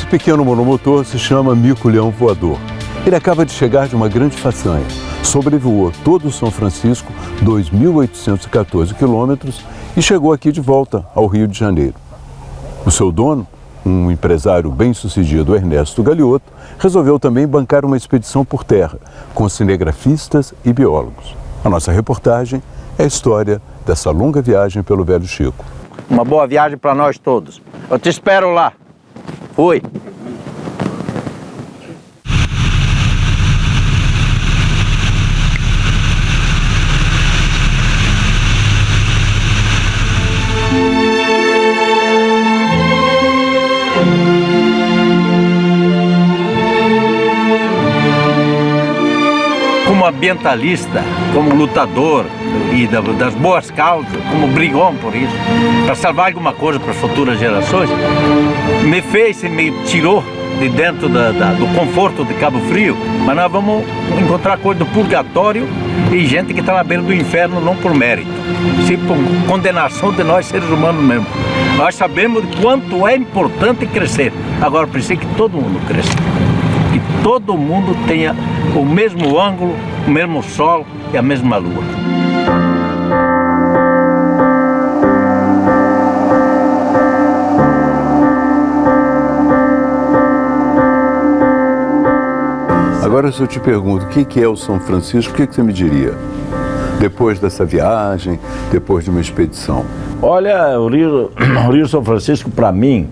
Esse pequeno monomotor se chama mico-leão voador. Ele acaba de chegar de uma grande façanha. Sobrevoou todo o São Francisco, 2.814 quilômetros, e chegou aqui de volta ao Rio de Janeiro. O seu dono, um empresário bem-sucedido, Ernesto Galiotto, resolveu também bancar uma expedição por terra, com cinegrafistas e biólogos. A nossa reportagem é a história dessa longa viagem pelo Velho Chico. Uma boa viagem para nós todos. Eu te espero lá. Fui. Como ambientalista, como lutador e das boas causas, como brigão por isso, para salvar alguma coisa para as futuras gerações, me fez e me tirou de dentro do conforto de Cabo Frio, mas nós vamos encontrar coisa do purgatório e gente que está na beira do inferno não por mérito, sim por condenação de nós seres humanos mesmo. Nós sabemos quanto é importante crescer, agora precisa que todo mundo cresça. Que todo mundo tenha o mesmo ângulo, o mesmo sol e a mesma lua. Agora, se eu te pergunto o que é o São Francisco, o que você me diria? Depois dessa viagem, depois de uma expedição? Olha, o Rio São Francisco, para mim,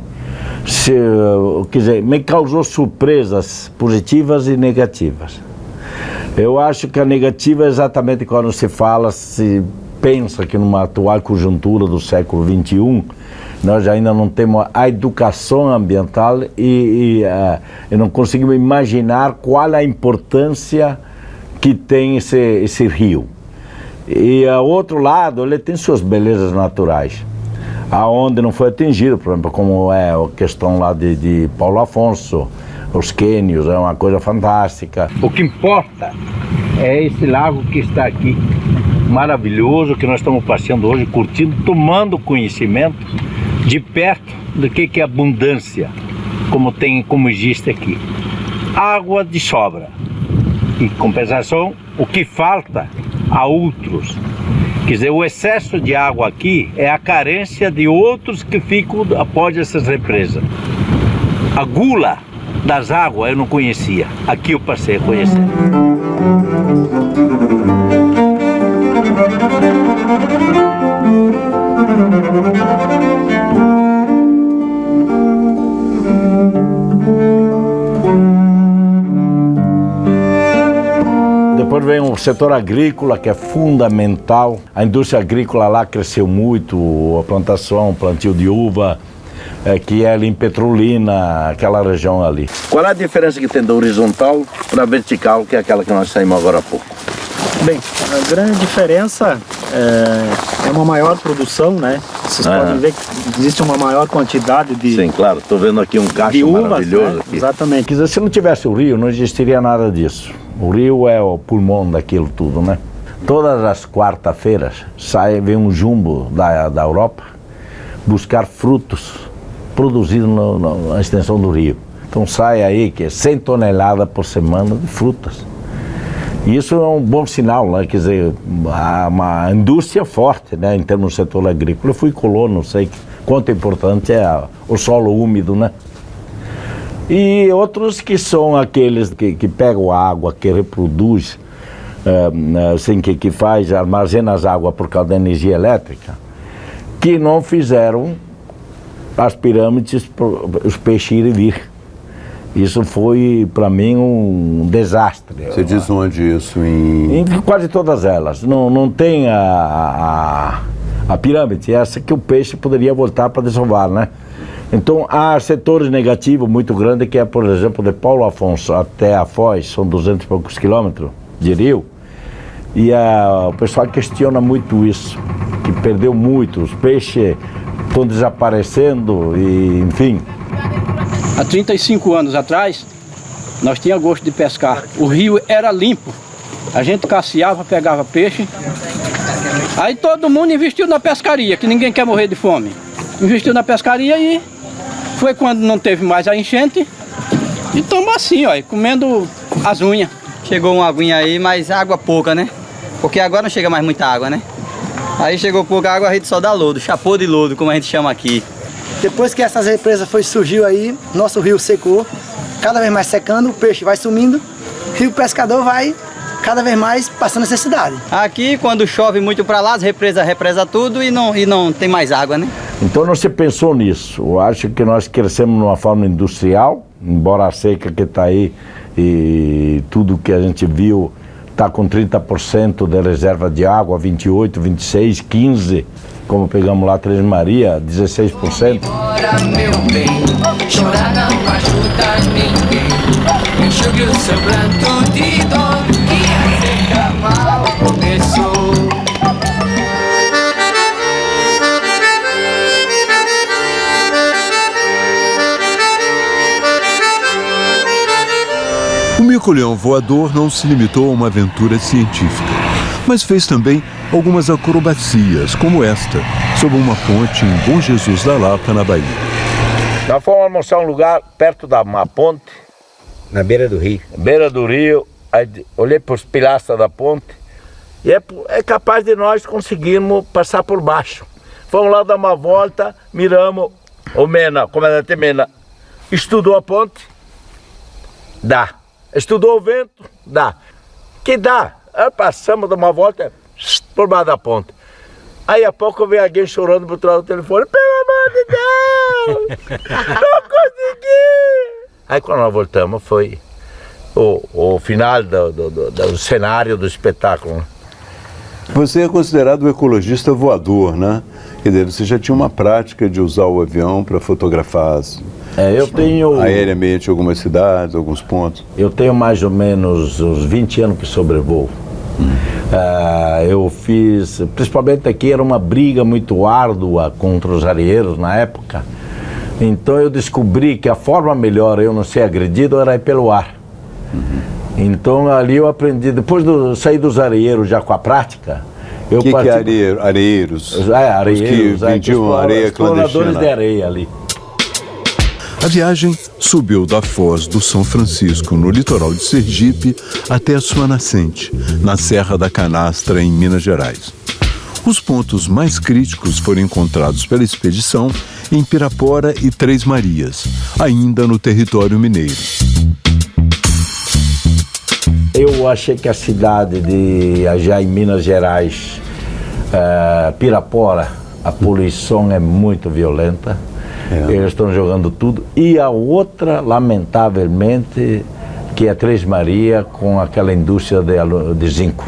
quer dizer, me causou surpresas positivas e negativas. Eu acho que a negativa é exatamente quando se pensa que numa atual conjuntura do século XXI, nós ainda não temos a educação ambiental e não conseguimos imaginar qual a importância que tem esse rio. E ao outro lado, ele tem suas belezas naturais, aonde não foi atingido, por exemplo, como é a questão lá de Paulo Afonso, os cânions, é uma coisa fantástica. O que importa é esse lago que está aqui, maravilhoso, que nós estamos passeando hoje, curtindo, tomando conhecimento de perto do que é abundância, como existe aqui. Água de sobra. Em compensação, o que falta a outros. Quer dizer, o excesso de água aqui é a carência de outros que ficam após essas represas. A gula das águas eu não conhecia, aqui eu passei a conhecer. Depois vem o setor agrícola, que é fundamental. A indústria agrícola lá cresceu muito, a plantação, o plantio de uva, que é ali em Petrolina, aquela região ali. Qual é a diferença que tem da horizontal para a vertical, que é aquela que nós saímos agora há pouco? Bem, a grande diferença é uma maior produção, né? Vocês podem ver que existe uma maior quantidade de... Sim, claro. Estou vendo aqui um cacho uvas, maravilhoso. né? Exatamente. Quer dizer, se não tivesse o rio, não existiria nada disso. O rio é o pulmão daquilo tudo, né? Todas as quarta-feiras vem um jumbo da Europa buscar frutos produzidos na extensão do rio. Então sai aí que é 100 toneladas por semana de frutas. E isso é um bom sinal, né? Quer dizer, uma indústria forte, né? Em termos do setor agrícola. Eu fui colono, não sei quanto importante é o solo úmido, né? E outros que são aqueles que pegam a água, que reproduz, assim, que faz, armazena as águas por causa da energia elétrica, que não fizeram as pirâmides para os peixes irem vir. Isso foi, para mim, um desastre. Você diz onde isso? Em quase todas elas. Não tem a pirâmide, essa que o peixe poderia voltar para desovar, né? Então, há setores negativos muito grandes, que é, por exemplo, de Paulo Afonso até a Foz, são 200 e poucos quilômetros de rio, e o pessoal questiona muito isso, que perdeu muito, os peixes estão desaparecendo, e enfim. Há 35 anos atrás, nós tínhamos gosto de pescar. O rio era limpo, a gente caceava, pegava peixe. Aí todo mundo investiu na pescaria, que ninguém quer morrer de fome. Investiu na pescaria e Foi quando não teve mais a enchente e estamos assim, ó, comendo as unhas. Chegou uma aguinha aí, mas água pouca, né? Porque agora não chega mais muita água, né? Aí chegou pouca água, a gente só dá lodo, chapô de lodo, como a gente chama aqui. Depois que essas represas surgiu aí, nosso rio secou, cada vez mais secando, o peixe vai sumindo, e o pescador vai cada vez mais passando necessidade. Aqui, quando chove muito para lá, as represas represa tudo e não tem mais água, né? Então não se pensou nisso. Eu acho que nós crescemos de uma forma industrial, embora a seca que está aí e tudo que a gente viu está com 30% de reserva de água, 28, 26, 15, como pegamos lá Três Maria, 16%. Embora, meu bem, chorar não ajuda ninguém. Enxugue o seu pranto de dor, que a seca mal começou. O mico-leão voador não se limitou a uma aventura científica, mas fez também algumas acrobacias, como esta, sob uma ponte em Bom Jesus da Lapa, na Bahia. Nós fomos almoçar um lugar perto da uma ponte. Na beira do rio. Beira do rio, aí olhei para os pilastras da ponte e é capaz de nós conseguirmos passar por baixo. Fomos lá dar uma volta, miramos, o Mena, o comandante Mena, estudou a ponte, dá. Estudou o vento, dá. Que dá? Aí passamos, dá uma volta, por baixo da ponte. Aí a pouco veio alguém chorando por trás do telefone, pelo amor de Deus, não consegui! Aí quando nós voltamos foi o final do cenário do espetáculo. Você é considerado um ecologista voador, né? Quer dizer, você já tinha uma prática de usar o avião para fotografar Eu tenho aéreamente algumas cidades, alguns pontos. Eu tenho mais ou menos uns 20 anos que sobrevoo. Eu fiz, principalmente aqui, era uma briga muito árdua contra os areeiros na época. Então eu descobri que a forma melhor eu não ser agredido era ir pelo ar. Então ali eu aprendi, depois de sair dos areieiros já com a prática. O que é areieiros? Areieiros. Os que vendiam areia clandestina. Exploradores de areia ali. A viagem subiu da Foz do São Francisco, no litoral de Sergipe, até a sua nascente, na Serra da Canastra, em Minas Gerais. Os pontos mais críticos foram encontrados pela expedição em Pirapora e Três Marias, ainda no território mineiro. Eu achei que a cidade de já em Minas Gerais, Pirapora, a poluição é muito violenta. Eles estão jogando tudo. E a outra, lamentavelmente, que é Três Marias, com aquela indústria de zinco.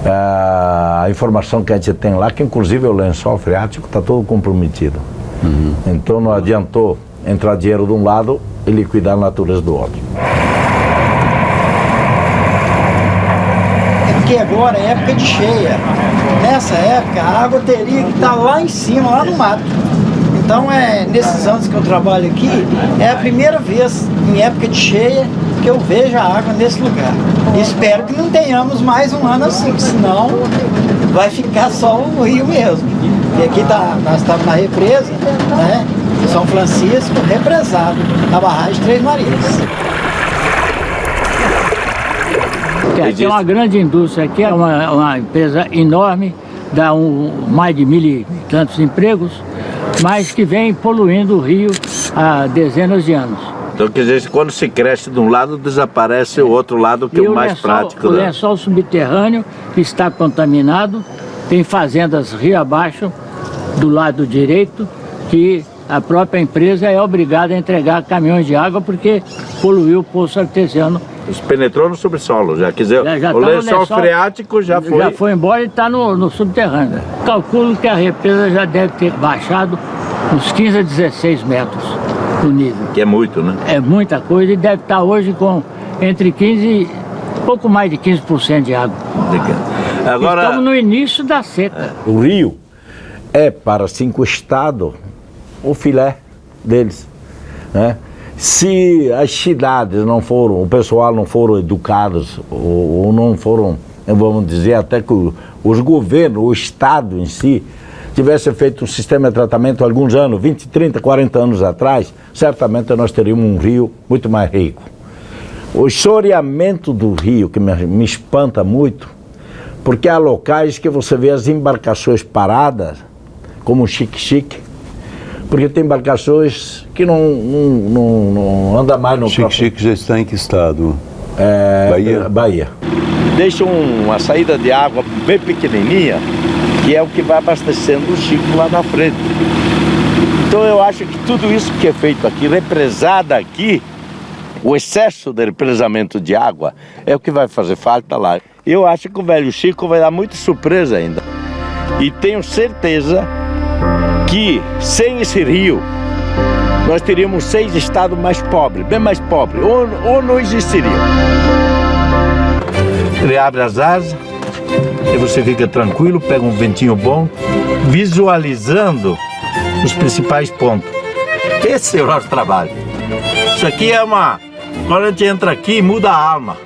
A informação que a gente tem lá, que inclusive o lençol freático está todo comprometido. Então não adiantou entrar dinheiro de um lado e liquidar a natureza do outro. É porque agora é época de cheia. Nessa época a água teria que estar lá em cima, lá no mato. Então, nesses anos que eu trabalho aqui, é a primeira vez em época de cheia que eu vejo a água nesse lugar. E espero que não tenhamos mais um ano assim, senão vai ficar só o rio mesmo. E aqui nós estamos na represa, né, de São Francisco, represado, na barragem Três Marias. Aqui é uma grande indústria, aqui é uma empresa enorme, dá mais de 1.000 e tantos empregos, mas que vem poluindo o rio há dezenas de anos. Então, quer dizer, quando se cresce de um lado, desaparece o outro lado, que é o mais prático. O lençol subterrâneo está contaminado, tem fazendas rio abaixo, do lado direito, que a própria empresa é obrigada a entregar caminhões de água porque poluiu o poço artesiano. Isso penetrou no subsolo, já quer dizer, o lençol freático já foi... Já foi embora e está no subterrâneo. Calculo que a represa já deve ter baixado uns 15 a 16 metros do nível. Que é muito, né? É muita coisa e deve estar hoje com entre 15 e pouco mais de 15% de água. Agora, estamos no início da seca. O rio é para 5 estados o filé deles, né? Se as cidades não foram, o pessoal não foram educados, ou não foram, vamos dizer, até que os governos, o Estado em si, tivesse feito um sistema de tratamento há alguns anos, 20, 30, 40 anos atrás, certamente nós teríamos um rio muito mais rico. O choreamento do rio, que me espanta muito, porque há locais que você vê as embarcações paradas, como o Xique-Xique, porque tem embarcações que não andam mais no Xique-Xique já está em que estado? Bahia. Deixa uma saída de água bem pequenininha, que é o que vai abastecendo o Chico lá na frente. Então eu acho que tudo isso que é feito aqui, represada aqui, o excesso de represamento de água é o que vai fazer falta lá. Eu acho que o velho Chico vai dar muita surpresa ainda. E tenho certeza que sem esse rio, nós teríamos 6 estados mais pobres, bem mais pobres, ou não existiriam. Ele abre as asas e você fica tranquilo, pega um ventinho bom, visualizando os principais pontos. Esse é o nosso trabalho. Isso aqui é quando a gente entra aqui, muda a alma.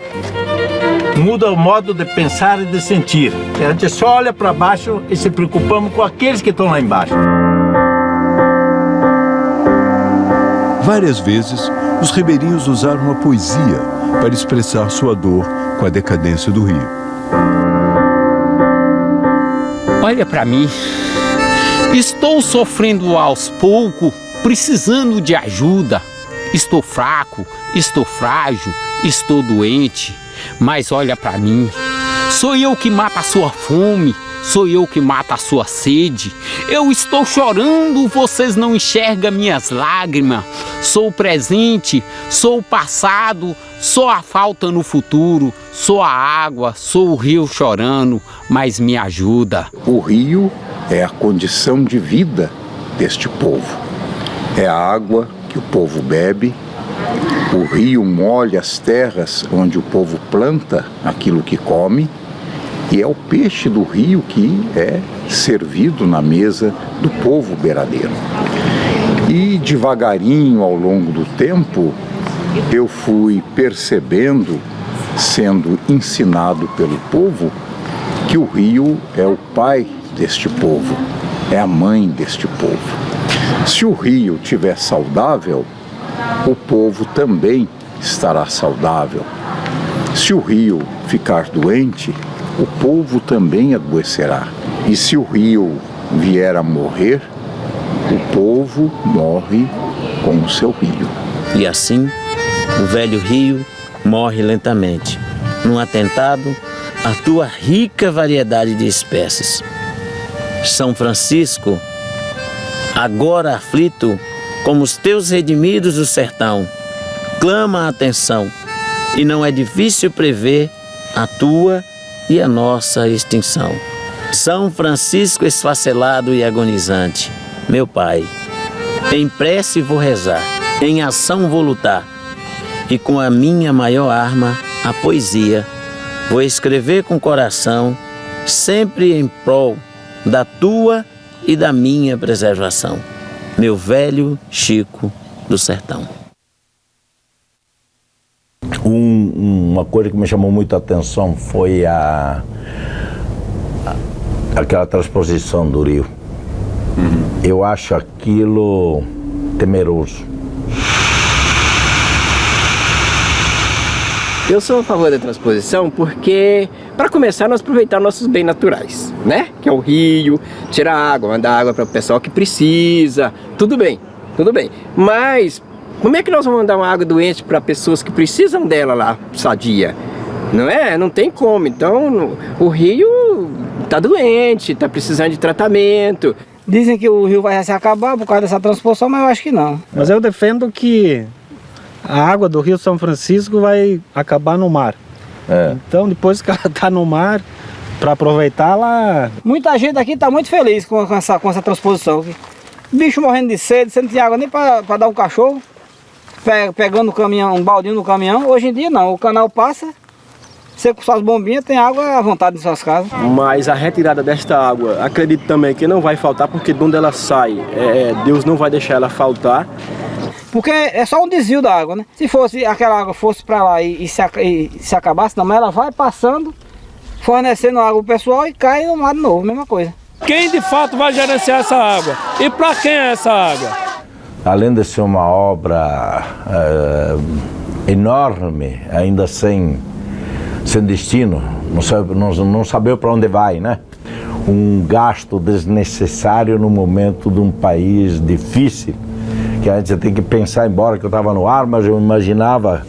Muda o modo de pensar e de sentir. A gente só olha para baixo e se preocupamos com aqueles que estão lá embaixo. Várias vezes, os ribeirinhos usaram a poesia para expressar sua dor com a decadência do rio. Olha para mim. Estou sofrendo aos poucos, precisando de ajuda. Estou fraco, estou frágil, estou doente. Mas olha para mim. Sou eu que mato a sua fome. Sou eu que mato a sua sede. Eu estou chorando, vocês não enxergam minhas lágrimas. Sou o presente, sou o passado, sou a falta no futuro. Sou a água, sou o rio chorando, mas me ajuda. O rio é a condição de vida deste povo. É a água que o povo bebe. O rio molha as terras onde o povo planta aquilo que come. E é o peixe do rio que é servido na mesa do povo beiradeiro. E devagarinho, ao longo do tempo, eu fui percebendo, sendo ensinado pelo povo, que o rio é o pai deste povo, é a mãe deste povo. Se o rio estiver saudável, o povo também estará saudável. Se o rio ficar doente, o povo também adoecerá. E se o rio vier a morrer, o povo morre com o seu rio. E assim, o velho rio morre lentamente, num atentado à tua rica variedade de espécies. São Francisco, agora aflito, como os teus redimidos do sertão, clama a atenção, e não é difícil prever a tua e a nossa extinção. São Francisco esfacelado e agonizante, meu Pai, em prece vou rezar, em ação vou lutar, e com a minha maior arma, a poesia, vou escrever com coração, sempre em prol da tua e da minha preservação. Meu velho Chico do Sertão. Uma coisa que me chamou muito a atenção foi aquela transposição do rio. Eu acho aquilo temeroso. Eu sou a favor da transposição porque, para começar, nós aproveitar nossos bens naturais, né? Que é o rio, tirar água, mandar água para o pessoal que precisa, tudo bem. Mas, como é que nós vamos mandar uma água doente para pessoas que precisam dela lá, sadia? Não é? Não tem como. Então, o rio está doente, está precisando de tratamento. Dizem que o rio vai se acabar por causa dessa transposição, mas eu acho que não. Mas eu defendo que a água do Rio São Francisco vai acabar no mar. Então, depois que ela está no mar, para aproveitá-la... Muita gente aqui está muito feliz com essa transposição. Bicho morrendo de sede, sem ter água nem para dar o cachorro, pegando o caminhão, um baldinho no caminhão. Hoje em dia não, o canal passa, você com suas bombinhas tem água à vontade em suas casas. Mas a retirada desta água, acredito também que não vai faltar, porque de onde ela sai, Deus não vai deixar ela faltar. Porque é só um desvio da água, né? Se fosse aquela água fosse para lá e se acabasse, não, mas ela vai passando, fornecendo água pro pessoal e cai no mar de novo, mesma coisa. Quem de fato vai gerenciar essa água? E para quem é essa água? Além de ser uma obra enorme, ainda sem destino, não saber para onde vai, né? Um gasto desnecessário no momento de um país difícil, que a gente tem que pensar, embora que eu estava no ar, mas eu imaginava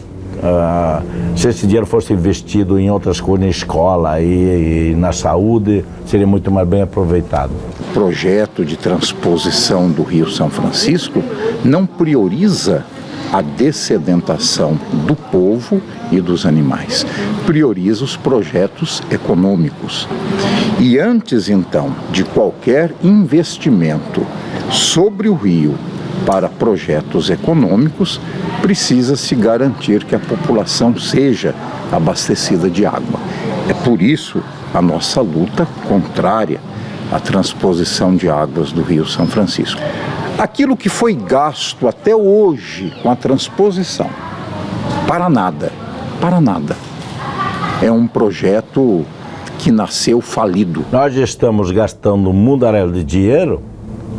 se esse dinheiro fosse investido em outras coisas, na escola e na saúde, seria muito mais bem aproveitado. O projeto de transposição do Rio São Francisco não prioriza a dessedentação do povo e dos animais, prioriza os projetos econômicos. E antes, então, de qualquer investimento sobre o rio para projetos econômicos, precisa-se garantir que a população seja abastecida de água. É por isso a nossa luta contrária à transposição de águas do Rio São Francisco. Aquilo que foi gasto até hoje com a transposição, para nada. É um projeto que nasceu falido. Nós estamos gastando um mundaréu de dinheiro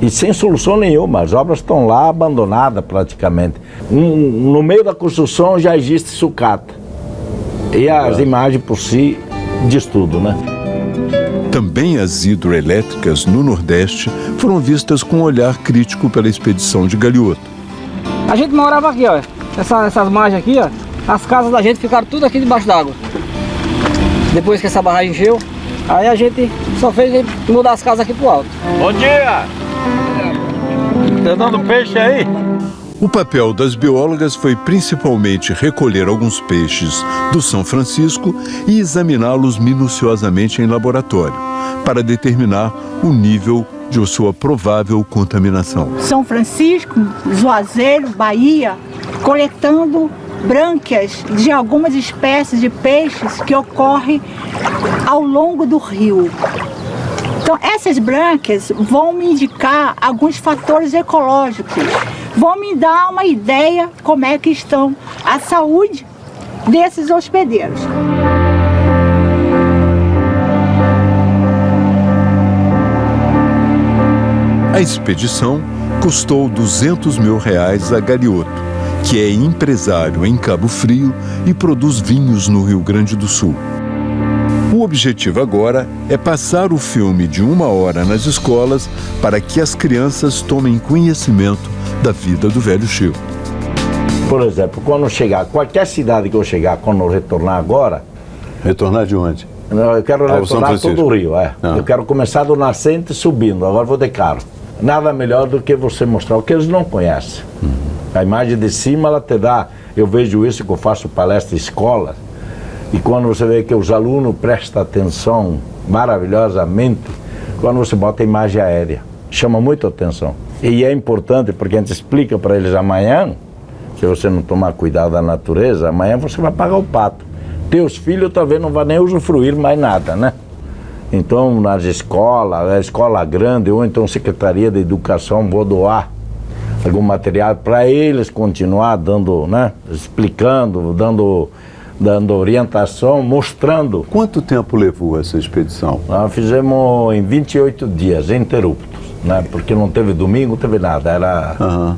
e sem solução nenhuma. As obras estão lá abandonadas praticamente. No meio da construção já existe sucata. E as imagens por si diz tudo, né? Também as hidroelétricas no Nordeste foram vistas com um olhar crítico pela expedição de Galeotto. A gente morava aqui, ó. Essas margens aqui, ó. As casas da gente ficaram tudo aqui debaixo d'água. Depois que essa barragem encheu, aí a gente só fez mudar as casas aqui pro alto. Bom dia! Tá dando peixe aí? O papel das biólogas foi principalmente recolher alguns peixes do São Francisco e examiná-los minuciosamente em laboratório, para determinar o nível de sua provável contaminação. São Francisco, Juazeiro, Bahia, coletando brânquias de algumas espécies de peixes que ocorrem ao longo do rio. Então, essas brânquias vão me indicar alguns fatores ecológicos, vão me dar uma ideia como é que estão a saúde desses hospedeiros. A expedição custou R$200 mil a Galeotto, que é empresário em Cabo Frio e produz vinhos no Rio Grande do Sul. O objetivo agora é passar o filme de 1 hora nas escolas para que as crianças tomem conhecimento da vida do velho Chico. Por exemplo, quando chegar, qualquer cidade que eu chegar, quando eu retornar agora... Retornar de onde? Eu quero retornar todo o Rio, Eu quero começar do nascente subindo, agora vou de carro. Nada melhor do que você mostrar o que eles não conhecem. A imagem de cima, ela te dá... Eu vejo isso que eu faço palestra em escola, e quando você vê que os alunos prestam atenção maravilhosamente, quando você bota a imagem aérea, chama muito atenção. E é importante porque a gente explica para eles amanhã, se você não tomar cuidado da natureza, amanhã você vai pagar o pato. Teus filhos talvez não vão nem usufruir mais nada, né? Então, nas escolas, a escola grande, ou então Secretaria de Educação, vou doar algum material para eles continuar dando, né? Explicando, dando orientação, mostrando. Quanto tempo levou essa expedição? Nós fizemos em 28 dias, interruptos, né? Porque não teve domingo, não teve nada, era...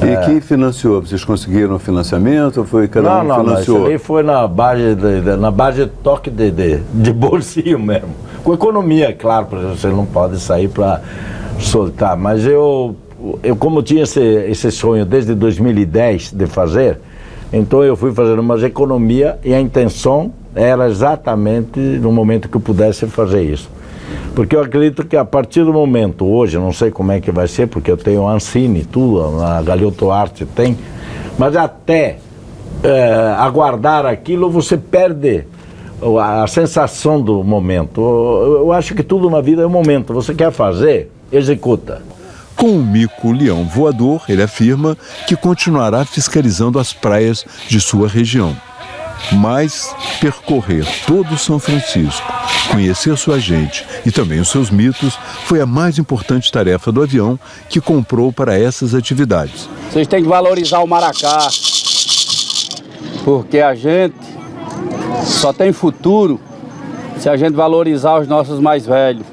E quem financiou? Vocês conseguiram financiamento ou foi cada um financiou? Não, isso aí foi na base de toque de bolsinho mesmo. Com economia, claro, porque você não pode sair para soltar. Mas eu como tinha esse sonho desde 2010 de fazer, então eu fui fazendo umas economia e a intenção era exatamente no momento que eu pudesse fazer isso. Porque eu acredito que a partir do momento, hoje, não sei como é que vai ser, porque eu tenho a Ancine, tudo, a Galeotto Arte tem, mas até aguardar aquilo, você perde a sensação do momento. Eu acho que tudo na vida é um momento, você quer fazer, executa. Com o mico-leão voador, ele afirma que continuará fiscalizando as praias de sua região. Mas percorrer todo São Francisco, conhecer sua gente e também os seus mitos foi a mais importante tarefa do avião que comprou para essas atividades. Vocês têm que valorizar o maracá, porque a gente só tem futuro se a gente valorizar os nossos mais velhos.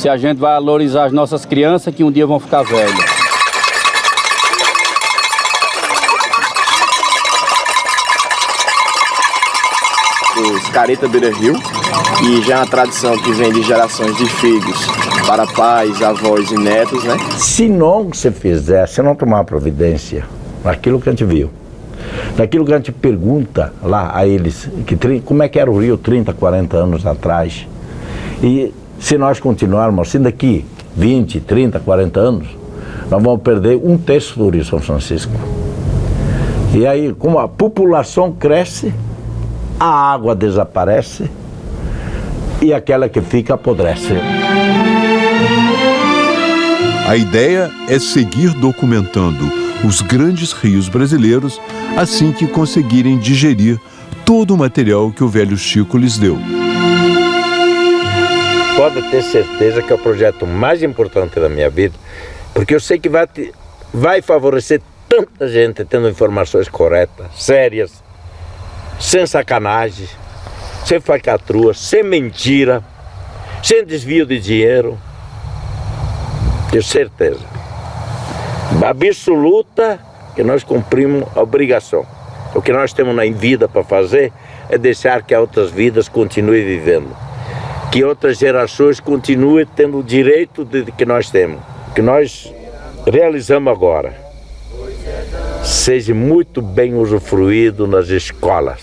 se a gente vai valorizar as nossas crianças que um dia vão ficar velhas. Os Careta Beira Rio, e já é uma tradição que vem de gerações de filhos para pais, avós e netos, né? Se não se fizer, se não tomar providência naquilo que a gente viu, naquilo que a gente pergunta lá a eles, como é que era o Rio 30, 40 anos atrás, e se nós continuarmos assim daqui 20, 30, 40 anos, nós vamos perder 1/3 do Rio São Francisco. E aí, como a população cresce, a água desaparece e aquela que fica apodrece. A ideia é seguir documentando os grandes rios brasileiros assim que conseguirem digerir todo o material que o velho Chico lhes deu. Pode ter certeza que é o projeto mais importante da minha vida, porque eu sei que vai favorecer tanta gente tendo informações corretas, sérias, sem sacanagem, sem falcatrua, sem mentira, sem desvio de dinheiro. Tenho certeza absoluta que nós cumprimos a obrigação. O que nós temos na vida para fazer é deixar que outras vidas continuem vivendo, que outras gerações continuem tendo o direito que nós temos, que nós realizamos agora, seja muito bem usufruído nas escolas.